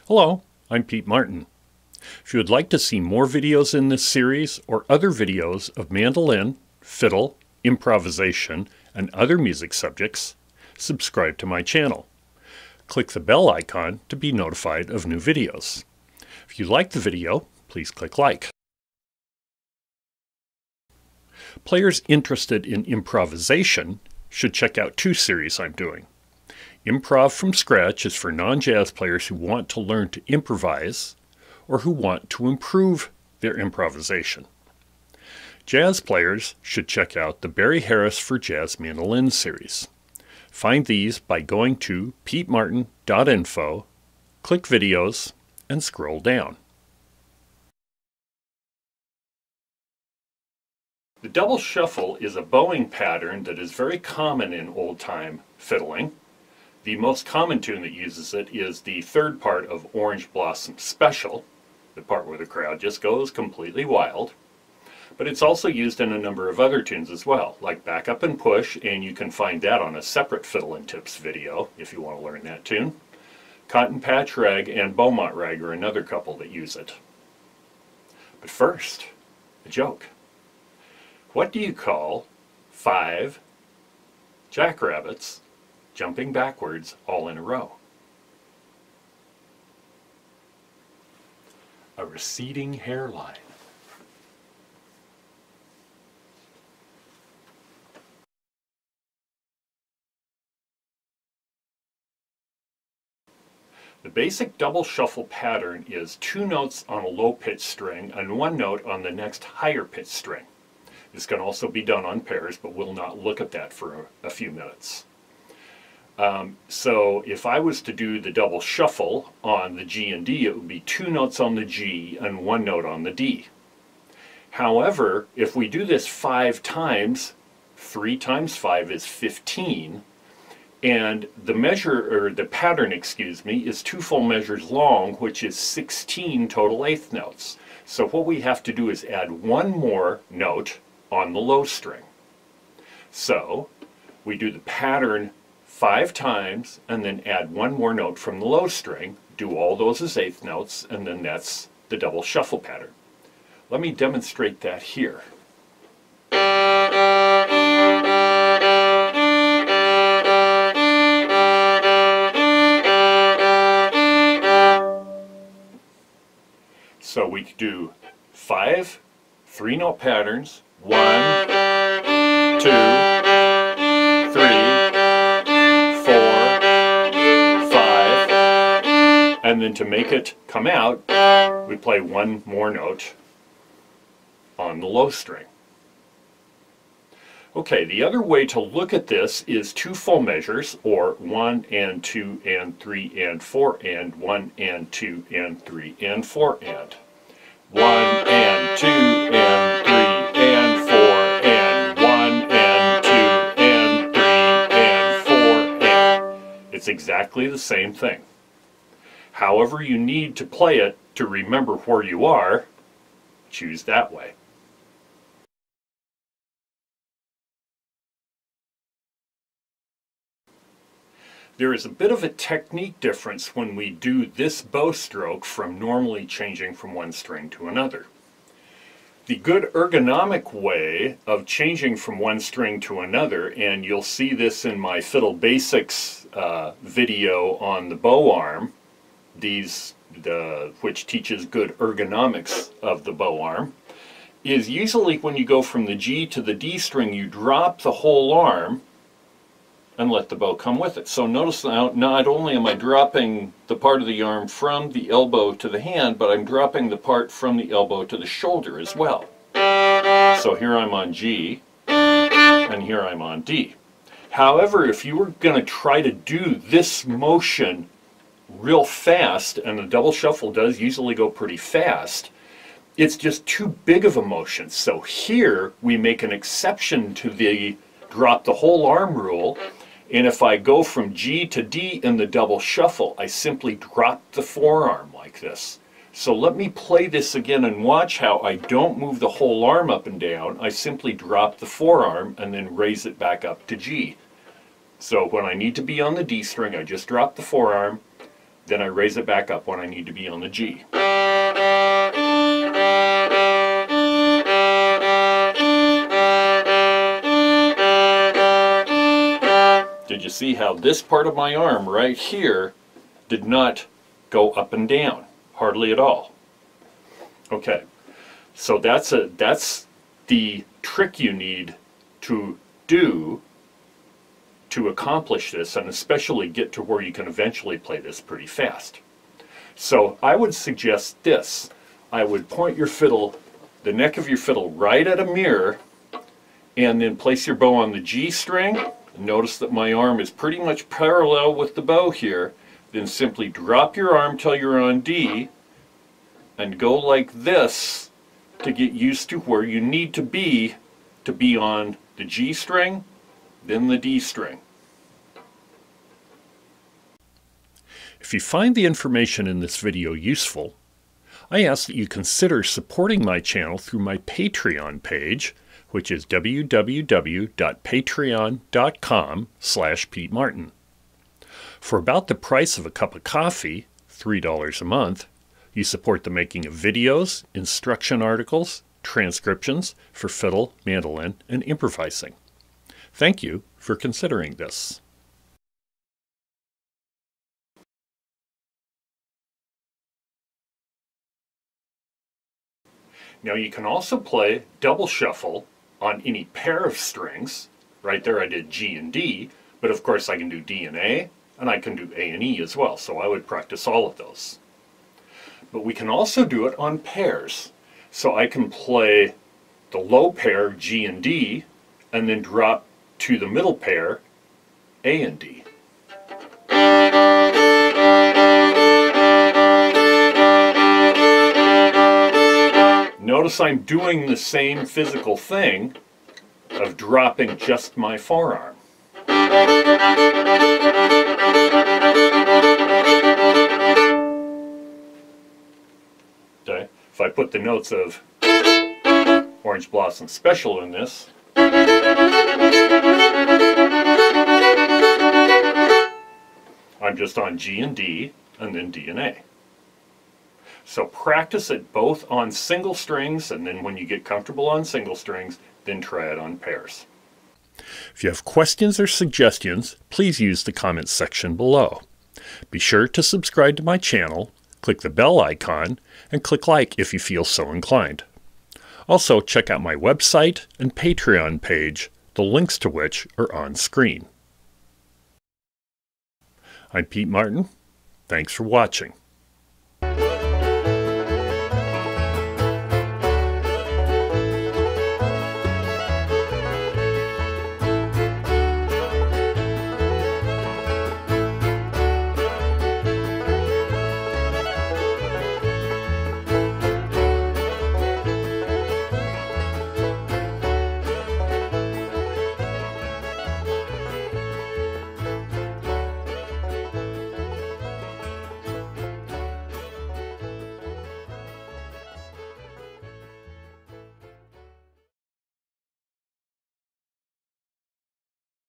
Hello, I'm Pete Martin. If you would like to see more videos in this series or other videos of mandolin, fiddle, improvisation, and other music subjects, subscribe to my channel. Click the bell icon to be notified of new videos. If you like the video, please click like. Players interested in improvisation should check out two series I'm doing. Improv from Scratch is for non-jazz players who want to learn to improvise or who want to improve their improvisation. Jazz players should check out the Barry Harris for Jazz Mandolin series. Find these by going to petemartin.info, click videos, and scroll down. The double shuffle is a bowing pattern that is very common in old-time fiddling. The most common tune that uses it is the third part of Orange Blossom Special, the part where the crowd just goes completely wild. But it's also used in a number of other tunes as well, like Back Up and Push, and you can find that on a separate Fiddle and Tips video if you want to learn that tune. Cotton Patch Rag and Beaumont Rag are another couple that use it. But first, a joke. What do you call 5 jackrabbits jumping backwards all in a row? A receding hairline. The basic double shuffle pattern is 2 notes on a low pitch string and 1 note on the next higher pitch string. This can also be done on pairs, but we'll not look at that for a few minutes. So if I was to do the double shuffle on the G and D, it would be 2 notes on the G and 1 note on the D. However, if we do this 5 times, 3 times 5 is 15, and the measure, or the pattern, excuse me, is 2 full measures long, which is 16 total eighth notes. So what we have to do is add 1 more note on the low string. So we do the pattern 5 times and then add 1 more note from the low string, do all those as eighth notes, and then that's the double shuffle pattern. Let me demonstrate that here. So we could do 5 3-note patterns, 1, 2, 3, 4, and then to make it come out, we play 1 more note on the low string. Okay, the other way to look at this is 2 full measures, or 1 and 2 and 3 and 4 and 1 and 2 and 3 and 4 and 1 and 2 and 3 and 4 and 1 and 2 and 3 and 4 and. It's exactly the same thing. However you need to play it to remember where you are, choose that way. There is a bit of a technique difference when we do this bow stroke from normally changing from one string to another. The good ergonomic way of changing from one string to another, and you'll see this in my Fiddle Basics video on the bow arm, which teaches good ergonomics of the bow arm, is usually when you go from the G to the D string, you drop the whole arm and let the bow come with it. So notice now, not only am I dropping the part of the arm from the elbow to the hand, but I'm dropping the part from the elbow to the shoulder as well. So here I'm on G, and here I'm on D. However, if you were going to try to do this motion real fast, and the double shuffle does usually go pretty fast, it's just too big of a motion. So here we make an exception to the drop the whole arm rule. And if I go from G to D in the double shuffle, I simply drop the forearm like this. So let me play this again and watch how I don't move the whole arm up and down. I simply drop the forearm and then raise it back up to G. So when I need to be on the D string, I just drop the forearm, Then I raise it back up when I need to be on the G. Did you see how this part of my arm right here did not go up and down? Hardly at all. Okay, so that's the trick you need to do to accomplish this, and especially get to where you can eventually play this pretty fast. So I would suggest this. I would point your fiddle, the neck of your fiddle, right at a mirror, and then place your bow on the G string. Notice that my arm is pretty much parallel with the bow here. Then simply drop your arm till you're on D, and go like this to get used to where you need to be on the G string, then the D string. If you find the information in this video useful, I ask that you consider supporting my channel through my Patreon page, which is www.patreon.com/PeteMartin. For about the price of a cup of coffee, $3 a month, you support the making of videos, instruction articles, transcriptions for fiddle, mandolin, and improvising. Thank you for considering this. Now you can also play double shuffle on any pair of strings. Right there I did G and D, but of course I can do D and A, and I can do A and E as well, so I would practice all of those. But we can also do it on pairs. So I can play the low pair G and D, and then drop to the middle pair A and D. Notice I'm doing the same physical thing of dropping just my forearm. Okay. If I put the notes of Orange Blossom Special in this, I'm just on G and D, and then D and A. So practice it both on single strings, and then when you get comfortable on single strings, then try it on pairs. If you have questions or suggestions, please use the comments section below. Be sure to subscribe to my channel, click the bell icon, and click like if you feel so inclined. Also, check out my website and Patreon page, the links to which are on screen. I'm Pete Martin. Thanks for watching.